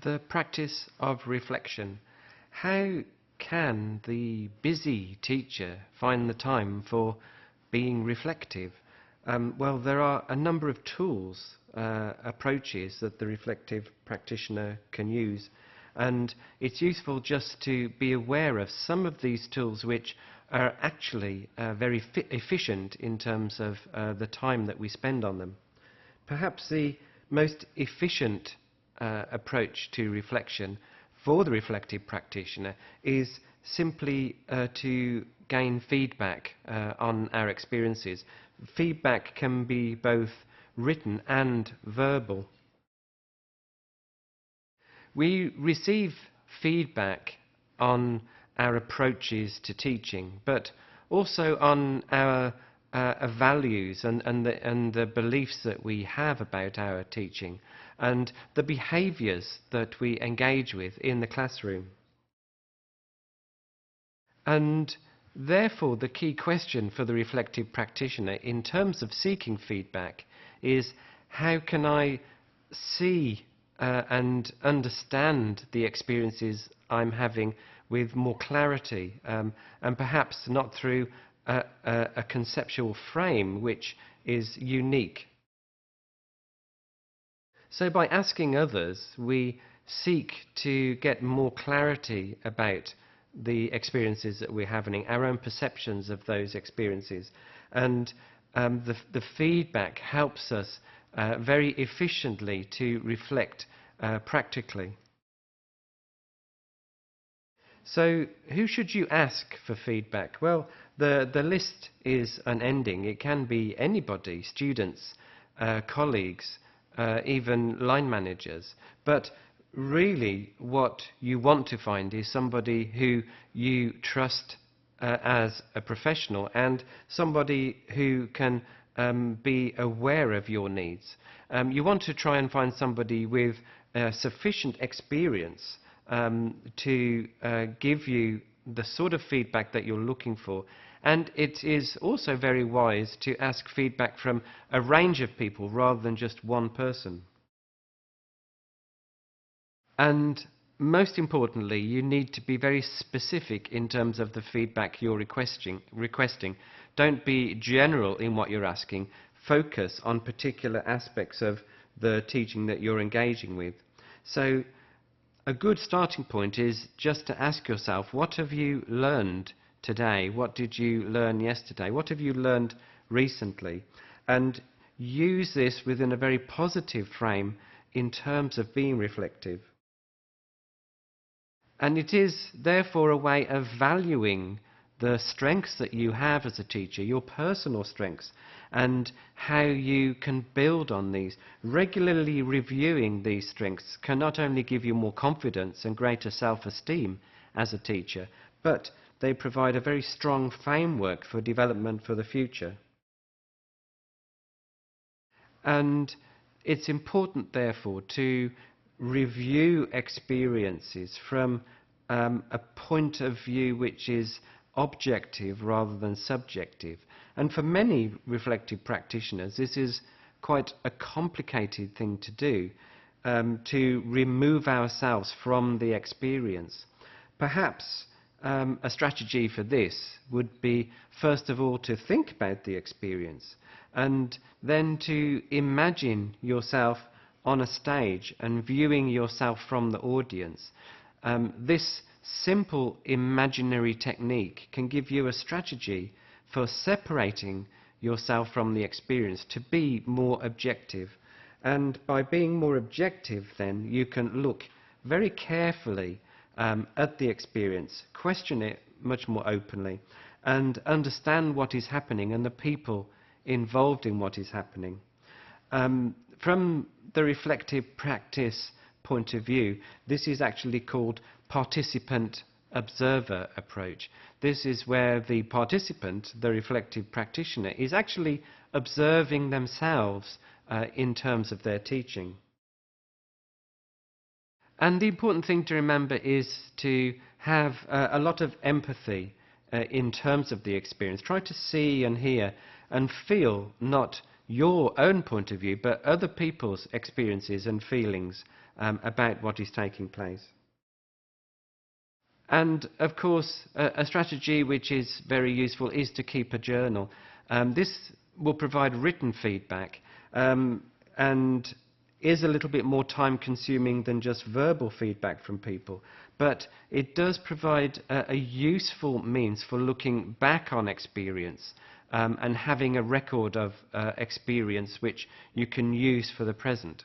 The practice of reflection. How can the busy teacher find the time for being reflective? Well, there are a number of tools, approaches that the reflective practitioner can use, and it's useful just to be aware of some of these tools which are actually very efficient in terms of the time that we spend on them. Perhaps the most efficient approach to reflection for the reflective practitioner is simply to gain feedback on our experiences. Feedback can be both written and verbal. We receive feedback on our approaches to teaching, but also on our values and the beliefs that we have about our teaching and the behaviours that we engage with in the classroom. And therefore, the key question for the reflective practitioner in terms of seeking feedback is, how can I see and understand the experiences I'm having with more clarity, and perhaps not through a conceptual frame which is unique. So by asking others, we seek to get more clarity about the experiences that we're having, our own perceptions of those experiences, and the feedback helps us very efficiently to reflect practically. So who should you ask for feedback? Well, the list is unending. It can be anybody, students, colleagues, even line managers. But really what you want to find is somebody who you trust as a professional, and somebody who can be aware of your needs. You want to try and find somebody with sufficient experience to give you the sort of feedback that you're looking for. And it is also very wise to ask feedback from a range of people rather than just one person. And most importantly, you need to be very specific in terms of the feedback you're requesting. Don't be general in what you're asking. Focus on particular aspects of the teaching that you're engaging with. So a good starting point is just to ask yourself, what have you learned today? What did you learn yesterday? What have you learned recently? And use this within a very positive frame in terms of being reflective. And it is therefore a way of valuing the strengths that you have as a teacher, your personal strengths, and how you can build on these. Regularly reviewing these strengths can not only give you more confidence and greater self-esteem as a teacher, but they provide a very strong framework for development for the future. And it's important, therefore, to review experiences from a point of view which is objective rather than subjective. And for many reflective practitioners, this is quite a complicated thing to do, to remove ourselves from the experience. Perhaps a strategy for this would be, first of all, to think about the experience, and then to imagine yourself on a stage and viewing yourself from the audience. This simple imaginary technique can give you a strategy for separating yourself from the experience to be more objective. And by being more objective, then you can look very carefully at the experience, question it much more openly, and understand what is happening and the people involved in what is happening. From the reflective practice point of view, this is actually called participant-observer approach. This is where the participant, the reflective practitioner, is actually observing themselves in terms of their teaching. And the important thing to remember is to have a lot of empathy in terms of the experience. Try to see and hear and feel, not your own point of view, but other people's experiences and feelings about what is taking place. And of course, a strategy which is very useful is to keep a journal. This will provide written feedback and is a little bit more time consuming than just verbal feedback from people, but it does provide a useful means for looking back on experience and having a record of experience which you can use for the present.